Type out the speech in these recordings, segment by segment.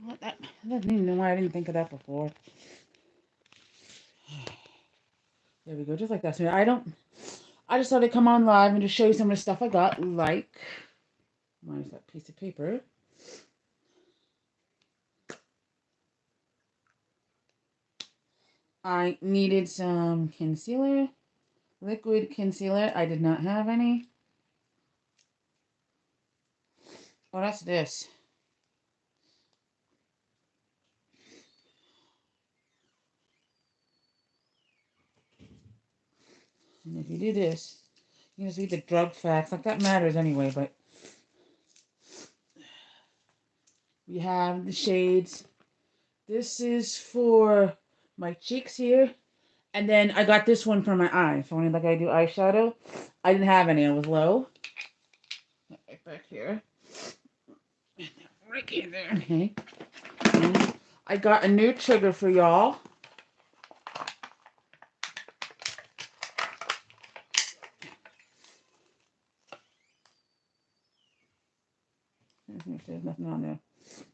What that? I don't even know why I didn't think of that before. There we go, just like that. So I just thought I'd come on live and just show you some of the stuff I got. Like, minus that piece of paper. I needed some concealer, liquid concealer. I did not have any. Oh, that's this. And if you do this, you can see the drug facts. Like, that matters anyway, but we have the shades. This is for my cheeks here. And then I got this one for my eyes. So when like I do eyeshadow, I didn't have any. I was low. Right back here. Right in there. Okay. And I got a new trigger for y'all. There's nothing on there.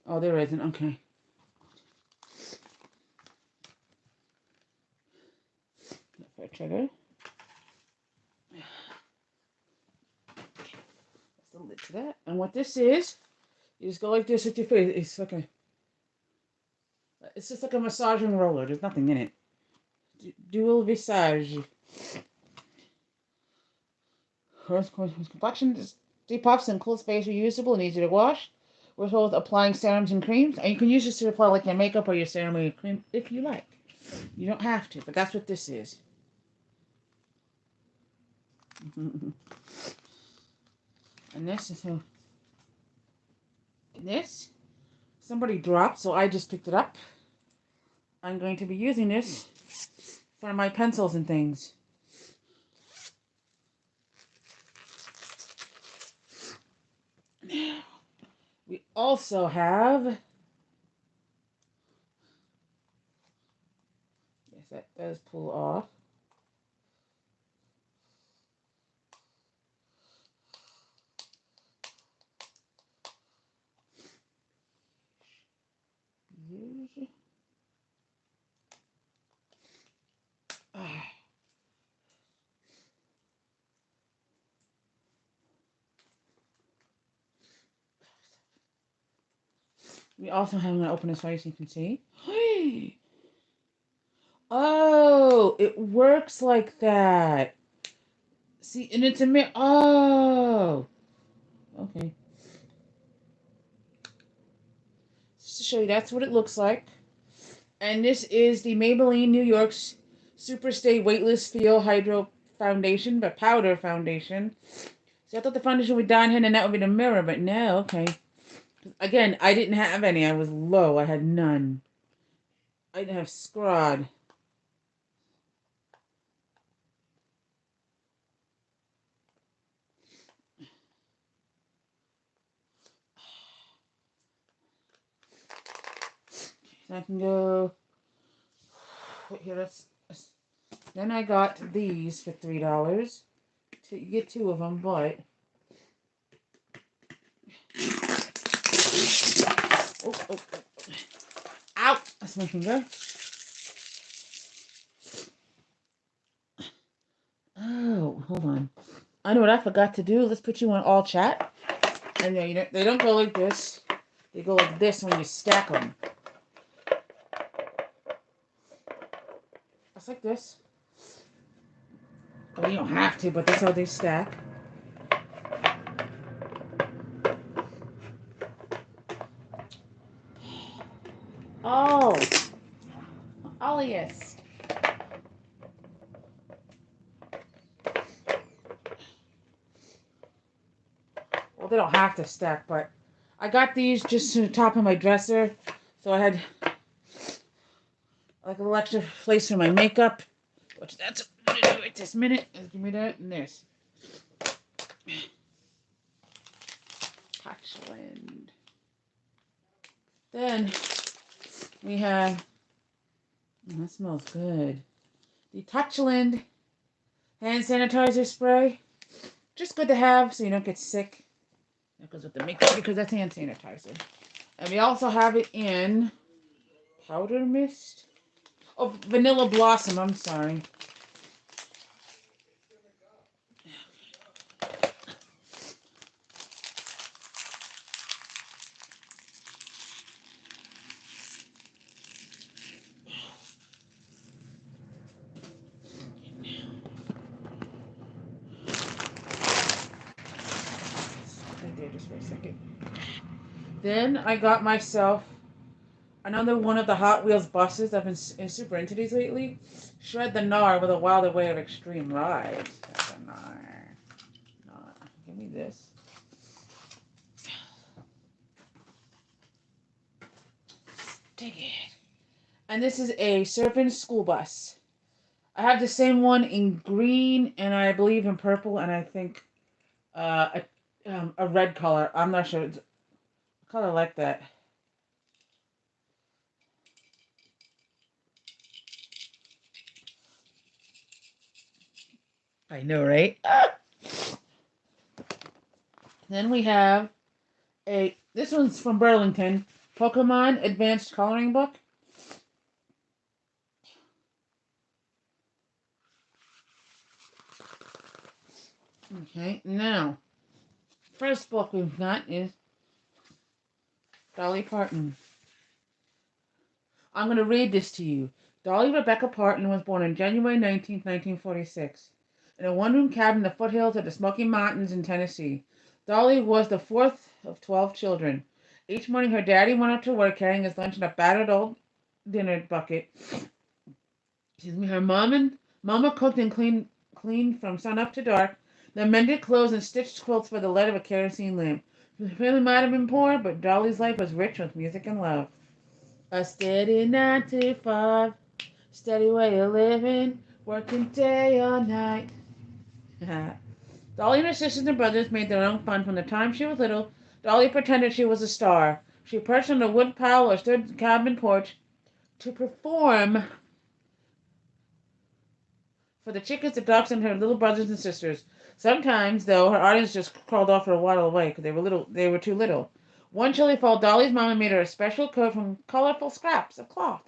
Oh, there isn't. Okay. For a trigger. That's the lid to that. And what this is, you just go like this with your face. It's just like a massaging roller. There's nothing in it. Dual visage. Complexion depuffs and cool space reusable and easy to wash. We're told applying serums and creams. And you can use this to apply like your makeup or your serum or your cream if you like. You don't have to, but that's what this is. And this is so. This somebody dropped, so I just picked it up. I'm going to be using this for my pencils and things. We also have, yes, that does pull off. We also have, I'm going to open this for you so you can see. Oh, it works like that. See, and it's a mirror. Oh, okay. Just to show you, that's what it looks like. And this is the Maybelline New York's Super Stay Weightless Feel Hydro Foundation, but powder foundation. See, I thought the foundation would be down here and that would be the mirror, but no, okay. Again, I didn't have any. I was low. I had none. I didn't have scrod. So I can go. Here, then I got these for $3. You get two of them, but. Oh. Ow! That's my finger. Oh, hold on. I know what I forgot to do. Let's put you on all chat. And they don't go like this. They go like this when you stack them. Just like this. Well, you don't have to, but that's how they stack. Oh. Yes. Well, they don't have to stack, but I got these just to the top of my dresser. So I had like a little extra place for my makeup, which that's what I'm going to do right this minute. Give me that and this. Touchland. Then we have, that smells good. The Touchland hand sanitizer spray. Just good to have so you don't get sick. That goes with the makeup because that's hand sanitizer. And we also have it in powder mist. Oh, vanilla blossom. I'm sorry. Right there, just for a second. Then I got myself another one of the Hot Wheels buses. I've been super into these lately. Shred the Gnar with a wilder way of extreme ride. Shred the Gnar. Give me this. Dig it. And this is a Serpent school bus. I have the same one in green and I believe in purple and I think a red color. I'm not sure. It's a color like that. I know, right? Then we have this one's from Burlington, Pokemon Advanced Coloring Book. Okay, now, first book we've got is Dolly Parton. I'm going to read this to you. Dolly Rebecca Parton was born on January 19th, 1946, in a one-room cabin in the foothills of the Smoky Mountains in Tennessee. Dolly was the fourth of 12 children. Each morning, her daddy went out to work carrying his lunch in a battered old dinner bucket. Her mama cooked and cleaned from sun up to dark, then mended clothes and stitched quilts by the light of a kerosene lamp. She really might have been poor, but Dolly's life was rich with music and love. A steady 9 to 5, steady way of living, working day or night. Dolly and her sisters and brothers made their own fun from the time she was little. Dolly pretended she was a star. She perched on a wood pile or stood on the cabin porch to perform for the chickens, the ducks, and her little brothers and sisters. Sometimes, though, her audience just crawled off her a waddle away because they were too little. One chilly fall, Dolly's mama made her a special coat from colorful scraps of cloth.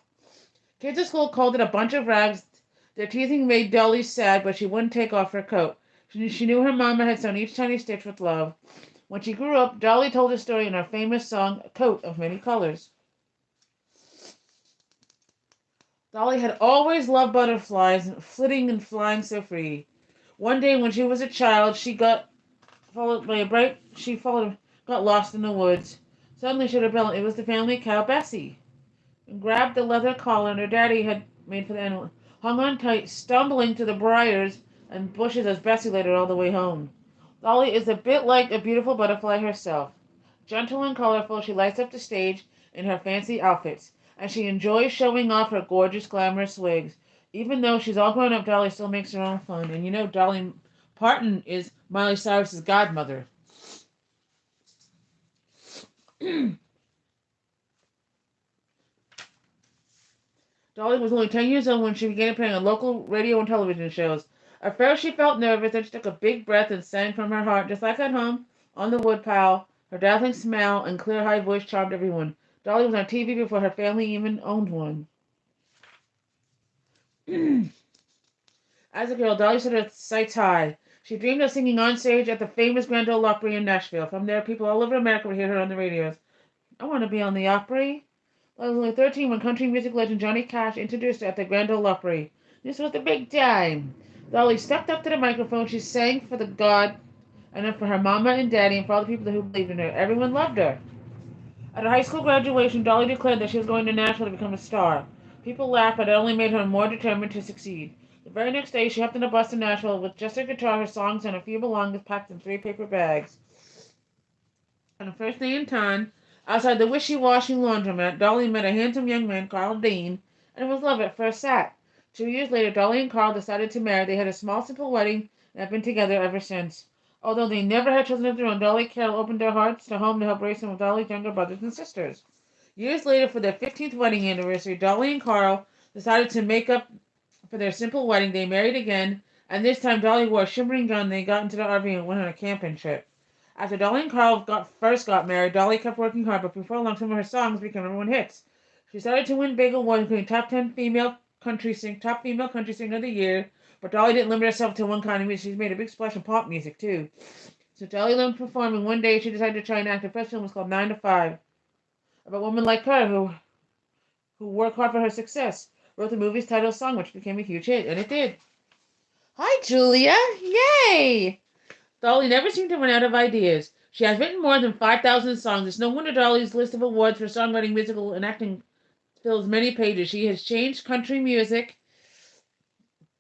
Kids at school called it a bunch of rags. Their teasing made Dolly sad, but she wouldn't take off her coat. She knew her mama had sewn each tiny stitch with love. When she grew up, Dolly told a story in her famous song, A Coat of Many Colors. Dolly had always loved butterflies, flitting and flying so free. One day when she was a child, she got lost in the woods. Suddenly she heard a bell. It was the family cow, Bessie, and grabbed the leather collar her daddy had made for the animal. Hung on tight, stumbling to the briars and bushes as Bessie led her all the way home. Dolly is a bit like a beautiful butterfly herself. Gentle and colorful, she lights up the stage in her fancy outfits, and she enjoys showing off her gorgeous, glamorous wigs. Even though she's all grown up, Dolly still makes her own fun. And you know, Dolly Parton is Miley Cyrus's godmother. Dolly was only 10 years old when she began appearing on local radio and television shows. At first, she felt nervous, then she took a big breath and sang from her heart, just like at home, on the woodpile. Her dazzling smile and clear, high voice charmed everyone. Dolly was on TV before her family even owned one. As a girl, Dolly set her sights high. She dreamed of singing on stage at the famous Grand Ole Opry in Nashville. From there, people all over America would hear her on the radios. I want to be on the Opry. I was only 13 when country music legend Johnny Cash introduced her at the Grand Ole Opry. This was the big time. Dolly stepped up to the microphone. She sang for the God and then for her mama and daddy and for all the people who believed in her. Everyone loved her. At her high school graduation, Dolly declared that she was going to Nashville to become a star. People laughed, but it only made her more determined to succeed. The very next day, she hopped on a bus to Nashville with just her guitar, her songs, and a few belongings packed in 3 paper bags. On the first day in town, outside the wishy-washy laundromat, Dolly met a handsome young man, Carl Dean, and it was love at first sight. 2 years later, Dolly and Carl decided to marry. They had a small, simple wedding and have been together ever since. Although they never had children of their own, Dolly and Carol opened their hearts to home to help raise some of Dolly's younger brothers and sisters. Years later, for their 15th wedding anniversary, Dolly and Carl decided to make up for their simple wedding. They married again, and this time Dolly wore a shimmering gown. They got into the RV and went on a camping trip. After Dolly and Carl first got married, Dolly kept working hard, but before long, some of her songs became number one hits. She started to win big awards, including top female country singer of the year. But Dolly didn't limit herself to one kind of music. She's made a big splash in pop music too. So Dolly learned performing. One day, she decided to try and act. Her first film was called 9 to 5, about women like her who work hard for her success. Wrote the movie's title song, which became a huge hit, and it did. Hi, Julia! Yay! Dolly never seemed to run out of ideas. She has written more than 5,000 songs. It's no wonder Dolly's list of awards for songwriting, musical, and acting fills many pages. She has changed country music.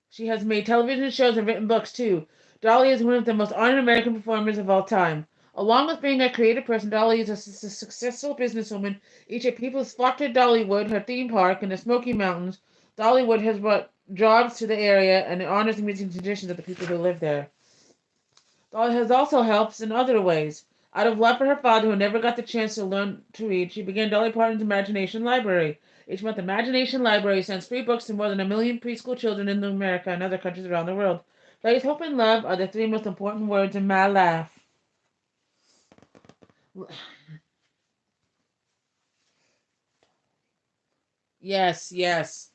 She has made television shows and written books, too. Dolly is one of the most honored American performers of all time. Along with being a creative person, Dolly is a successful businesswoman. Each of people flock to Dollywood, her theme park in the Smoky Mountains. Dollywood has brought jobs to the area and it honors the music and traditions of the people who live there. Dolly has also helped in other ways. Out of love for her father, who never got the chance to learn to read, she began Dolly Parton's Imagination Library. Each month, Imagination Library sends free books to more than 1 million preschool children in America and other countries around the world. Faith, hope, and love are the three most important words in my life. Yes, yes.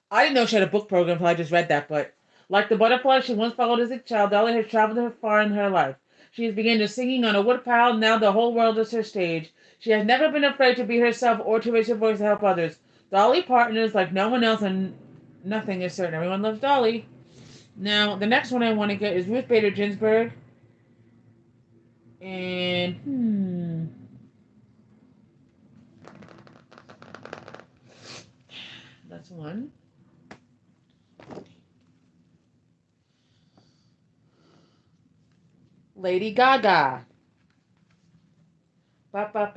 I didn't know she had a book program until I just read that, but like the butterfly she once followed as a child, Dolly has traveled far in her life. She has begun to singing on a woodpile, and now the whole world is her stage. She has never been afraid to be herself or to raise her voice to help others. Dolly Parton is like no one else, and nothing is certain. Everyone loves Dolly. Now, the next one I want to get is Ruth Bader Ginsburg. And, that's one. Lady Gaga. Poker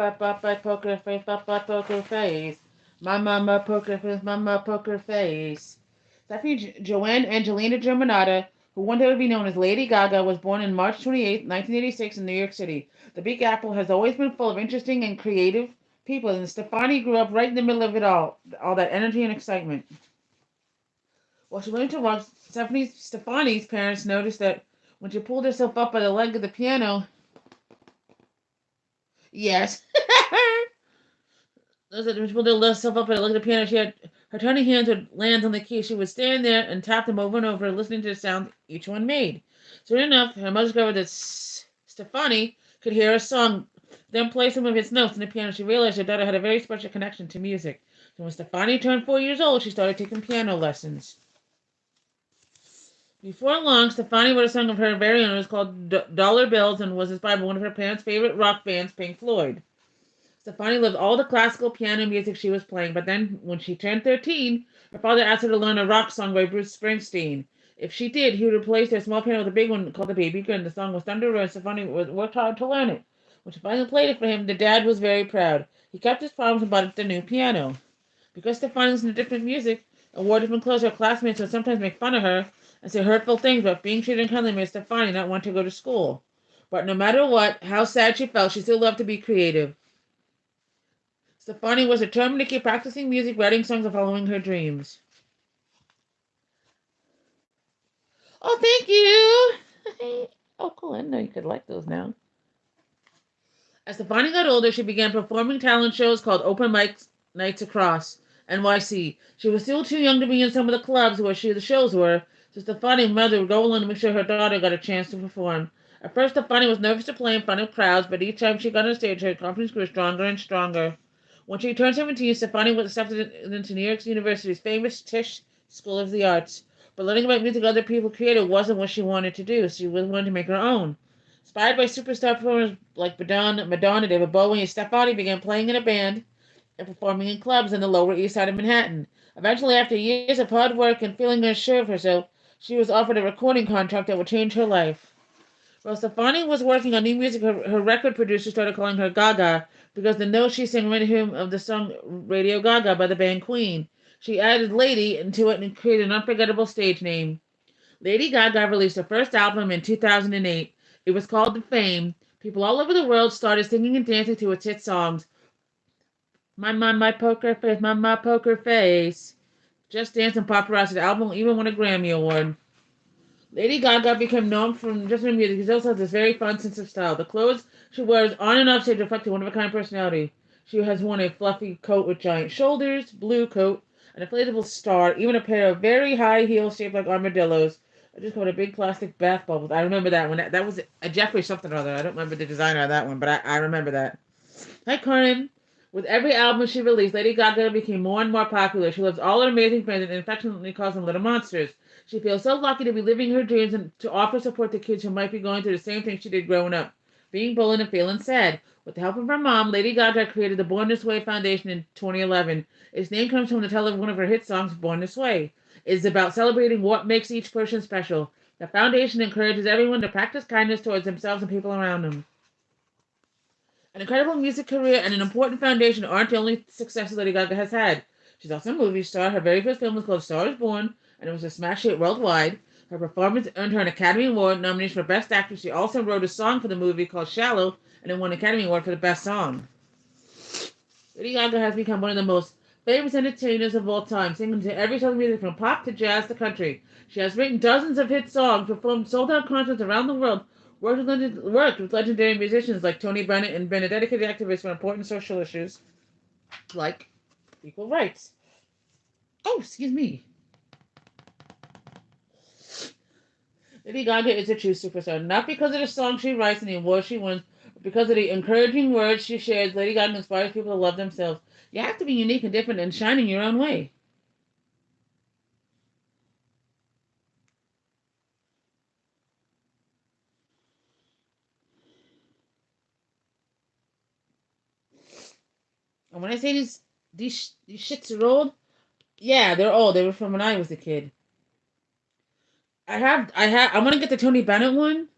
face, poker face. My mama poker face. Stephanie Joanne Angelina Germanata, who one day would be known as Lady Gaga, was born on March 28, 1986 in New York City. The Big Apple has always been full of interesting and creative people, and Stefani grew up right in the middle of it all that energy and excitement. While she learned to walk, Stefani's parents noticed that when she pulled herself up by the leg of the piano, yes, when she pulled herself up by the leg of the piano, she had her tiny hands would land on the keys. She would stand there and tap them over and over, listening to the sound each one made. Soon enough, her mother discovered that Stefani could hear a song, then play some of its notes on the piano. She realized her daughter had a very special connection to music. So when Stefani turned 4 years old, she started taking piano lessons. Before long, Stefani wrote a song of her very own. It was called Dollar Bills and was inspired by one of her parents' favorite rock bands, Pink Floyd. Stefani loved all the classical piano music she was playing, but then when she turned 13, her father asked her to learn a rock song by Bruce Springsteen. If she did, he would replace their small piano with a big one called the Baby Gun. The song was Thunder Road. Stefani worked hard to learn it. When she finally played it for him, the dad was very proud. He kept his promise and bought the new piano. Because Stefani listened to different music and wore different clothes, her classmates would sometimes make fun of her and say hurtful things, but being treated unkindly made Stefani not want to go to school. But no matter what, how sad she felt, she still loved to be creative. Stefani was determined to keep practicing music, writing songs, and following her dreams. Oh, thank you! Oh, cool. I didn't know you could like those now. As Stefani got older, she began performing talent shows called Open Mic Nights across NYC. She was still too young to be in some of the clubs where the shows were, so Stefani's mother would go along to make sure her daughter got a chance to perform. At first, Stefani was nervous to play in front of crowds, but each time she got on stage, her confidence grew stronger and stronger. When she turned 17, Stefani was accepted into New York University's famous Tisch School of the Arts. But learning about music other people created wasn't what she wanted to do. She wanted to make her own. Inspired by superstar performers like Madonna, David Bowie, and Stefani began playing in a band and performing in clubs in the Lower East Side of Manhattan. Eventually, after years of hard work and feeling unsure of herself, she was offered a recording contract that would change her life. While Stefani was working on new music, her record producer started calling her Gaga because the notes she sang reminded him of the song Radio Gaga by the band Queen. She added Lady into it and created an unforgettable stage name. Lady Gaga released her first album in 2008. It was called The Fame. People all over the world started singing and dancing to its hit songs. My poker face, my poker face. Just Dance and Paparazzi. The album even won a Grammy Award. Lady Gaga became known from just her music. She also has this very fun sense of style. The clothes she wears on and off stage reflect a one-of-a-kind personality. She has worn a fluffy coat with giant shoulders, blue coat, an inflatable star, even a pair of very high heels shaped like armadillos. I just called a big plastic bath bubbles. I remember that one. That was a Jeffrey something or other. I don't remember the designer of that one, but I remember that. Hi, Conan. With every album she released, Lady Gaga became more and more popular. She loves all her amazing fans and affectionately calls them little monsters. She feels so lucky to be living her dreams and to offer support to kids who might be going through the same thing she did growing up, being bullied and feeling sad. With the help of her mom, Lady Gaga created the Born This Way Foundation in 2011. Its name comes from the title of one of her hit songs, Born This Way. It is about celebrating what makes each person special. The foundation encourages everyone to practice kindness towards themselves and people around them. An incredible music career and an important foundation aren't the only successes Lady Gaga has had. She's also a movie star. Her very first film was called Star is Born, and it was a smash hit worldwide. Her performance earned her an Academy Award nomination for Best Actress. She also wrote a song for the movie called Shallow, and it won an Academy Award for the Best Song. Lady Gaga has become one of the most famous entertainers of all time, singing to every type of music from pop to jazz to country. She has written dozens of hit songs, performed sold-out concerts around the world, worked with legendary musicians like Tony Bennett, and been a dedicated activist for important social issues like equal rights. Oh, excuse me. Lady Gaga is a true superstar, not because of the songs she writes and the awards she wins, but because of the encouraging words she shares. Lady Gaga inspires people to love themselves. You have to be unique and different and shine in your own way. And when I say these shits are old, yeah, they're old. They were from when I was a kid. I want to get the Tony Bennett one.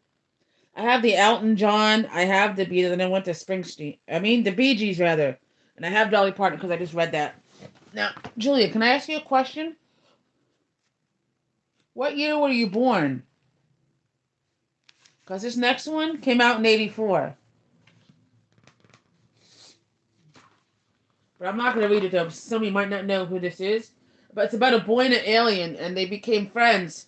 I have the Elton John. I have the Beatles, and I went to Springsteen. I mean the Bee Gees rather, and I have Dolly Parton because I just read that. Now, Julia, can I ask you a question? What year were you born? Because this next one came out in '84, but I'm not going to read it though. Some of you might not know who this is, but it's about a boy and an alien, and they became friends.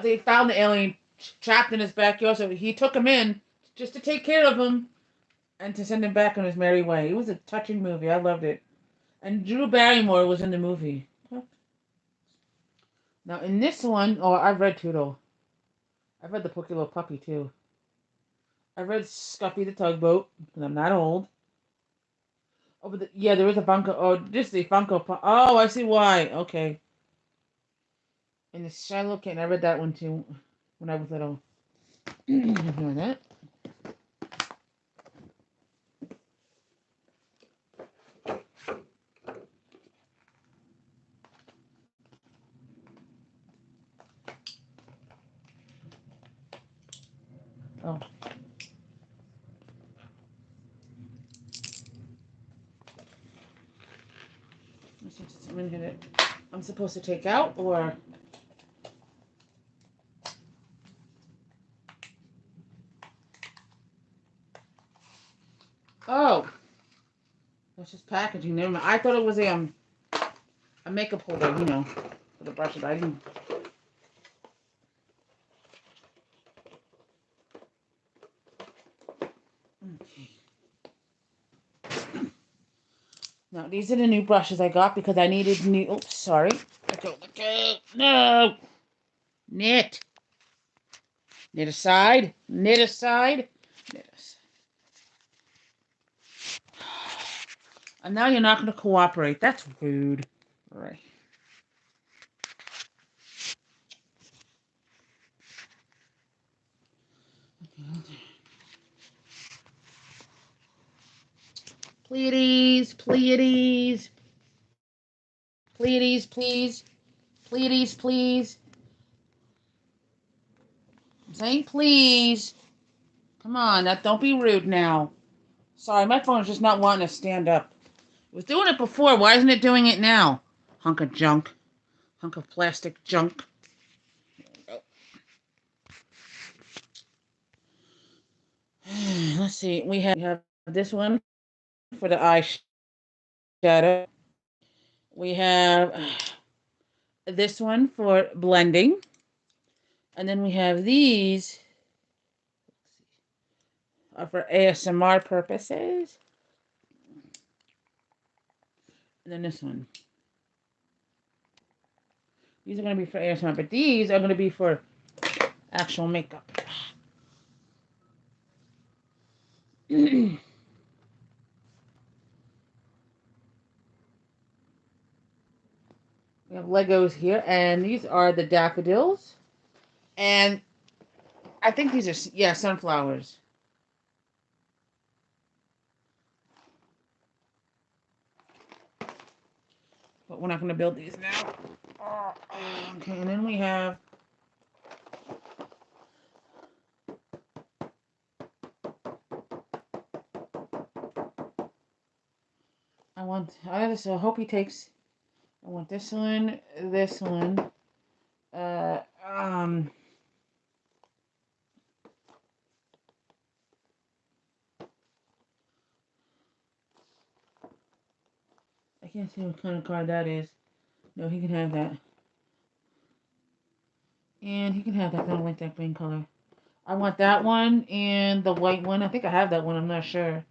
They found the alien trapped in his backyard, so he took him in just to take care of him and to send him back on his merry way. It was a touching movie. I loved it. And Drew Barrymore was in the movie. Now, in this one, oh, I've read Toodle. I've read The Pokey Little Puppy, too. I've read Scuffy the Tugboat, and I'm not old. Oh, but yeah, there is a Funko. Oh, this is a Funko Pop. Oh, I see why. Okay. And the Shiloh Kitten, I read that one, too, when I was little. Doing that. Oh. Let's see, something that I'm supposed to take out, or... Oh, that's just packaging. Never mind. I thought it was a makeup holder, for the brushes. I didn't. Okay. Now these are the new brushes I got because I needed new. Oops, sorry. Let No. Knit. Knit aside. Knit aside. Knit aside. And now you're not going to cooperate. That's rude. All right. Pleiades, Pleiades, Pleiades, please. Pleiades, please. I'm saying please. Come on, don't be rude now. Sorry, my phone is just not wanting to stand up. It was doing it before. Why isn't it doing it now? Hunk of junk. Hunk of plastic junk. Let's see. We have this one for the eyeshadow. We have this one for blending. And then we have these for ASMR purposes. And then this one. These are going to be for ASMR, but these are going to be for actual makeup. We have Legos here, and these are the daffodils. And I think these are, yeah, sunflowers. But we're not going to build these now. Okay, and then we have I hope he takes, I want this one, uh, um, I can't see what kind of card that is. No, he can have that. And he can have that, I don't like that green color. I want that one and the white one. I think I have that one, I'm not sure.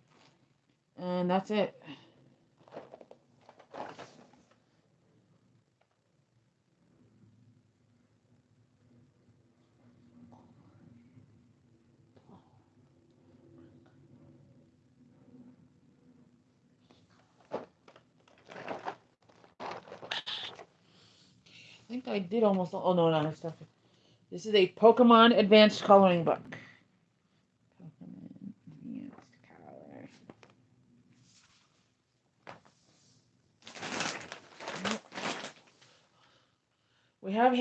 And that's it. I think I did almost, oh no, not stuff. This is a Pokemon Advanced Coloring Book. Pokemon Advanced Color. We have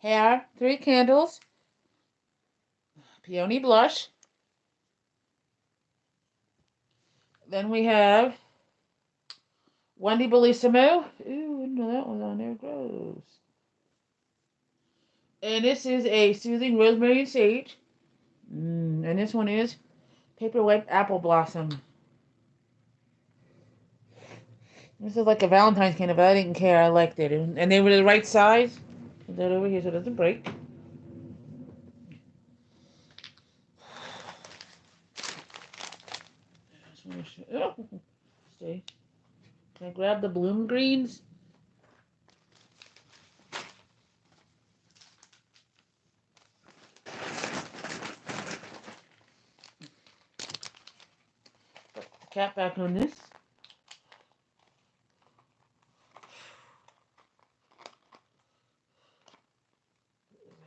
hair, 3 candles, peony blush. Then we have Wendy Bellissimo. Ooh, no, that was on there. Gross. And this is a Soothing Rosemary and Sage. And this one is Paperwhite Apple Blossom. This is like a Valentine's candle, but I didn't care. I liked it. And they were the right size. Put that over here so it doesn't break. Oh, stay. Can I grab the bloom greens? Put the cap back on this.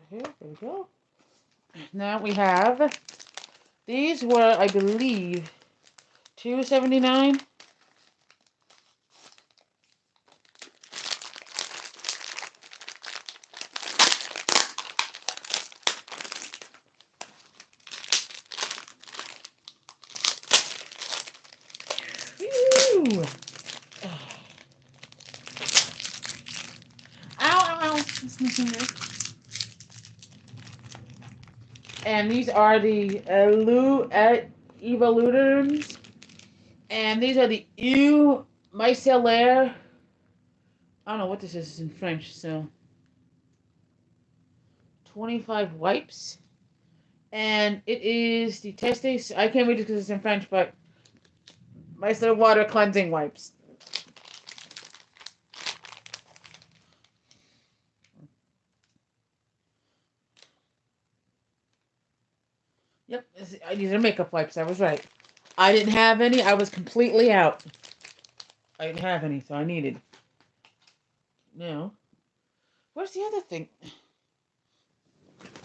Here, there we go. Now we have, these were, I believe, $2.79. Ooh. Ow, ow, ow. That's my finger. And these are the Evolutions. And these are the Eau Micellaire. I don't know what this is in French, so 25 wipes. And it is the Testes. I can't read it because it's in French, but Micellar Water Cleansing Wipes. Yep, these are makeup wipes. I was right. I didn't have any. I was completely out. I didn't have any, so I needed. Now, where's the other thing?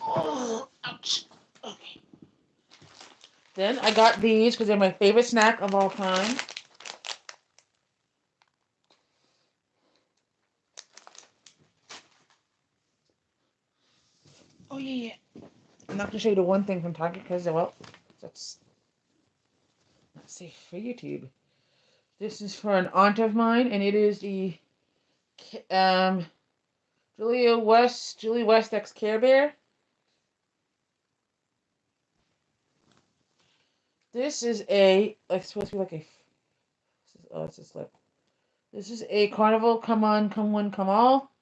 Oh, ouch. Okay. Then I got these because they're my favorite snack of all time. Oh, yeah. I'm not going to show you the one thing from Target because, well, that's not safe for YouTube. This is for an aunt of mine, and it is the Julie West X Care Bear. This is it's supposed to be like it's a slip. This is a Carnival Come On, Come One, Come All.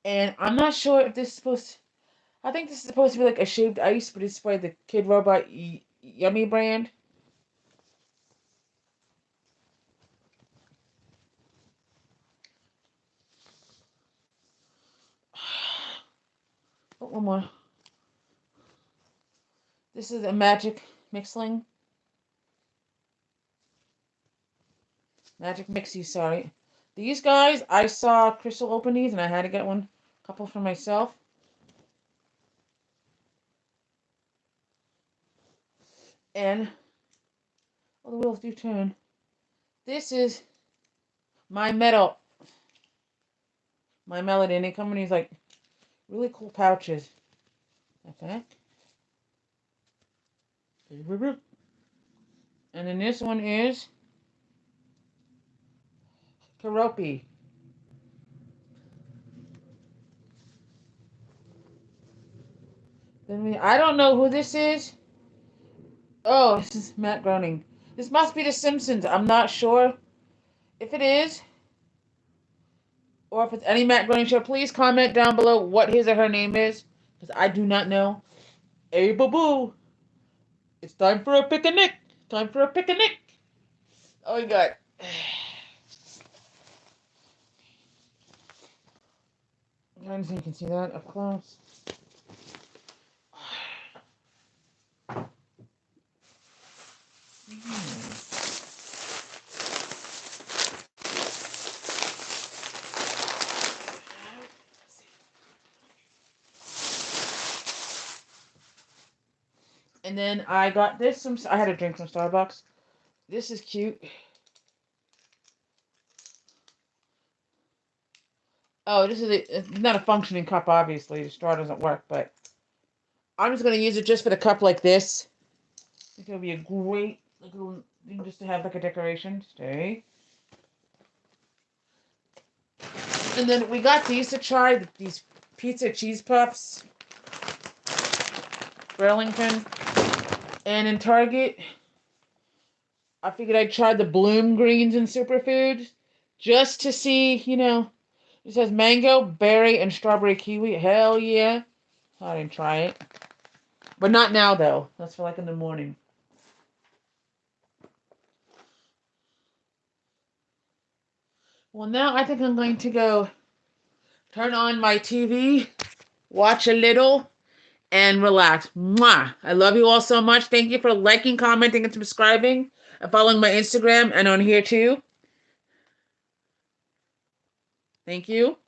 And I'm not sure if this is supposed to, I think this is supposed to be like a shaved ice, but it's by the Kid Robot Yummy brand. Oh, one more. This is a magic mixling. Magic Mixie, sorry. These guys, I saw Crystal open these and I had to get one, a couple for myself. And, oh, the wheels do turn. This is my metal, my melody, and they come in these like really cool pouches. Okay. And then this one is Karopi. I don't know who this is. Oh, this is Matt Groening. This must be The Simpsons. I'm not sure if it is, or if it's any Matt Groening show. Please comment down below what his or her name is, because I do not know. Hey, boo boo. It's time for a picnic. Time for a picnic. Oh my god. I don't think you can see that up close. And then I got this. I had to drink from Starbucks. This is cute. Oh, it's not a functioning cup, obviously. The straw doesn't work, but I'm just going to use it just for the cup like this. I think it'll be a great, like, little thing just to have like a decoration. Stay. And then we got these to try, these pizza cheese puffs. Burlington. And in Target, I figured I'd try the Bloom Greens and Superfoods just to see, it says mango, berry, and strawberry kiwi. Hell yeah. I didn't try it. But not now, though. That's for like in the morning. Well, now I think I'm going to go turn on my TV, watch a little, and relax. Mwah! I love you all so much. Thank you for liking, commenting, and subscribing, and following my Instagram and on here too. Thank you.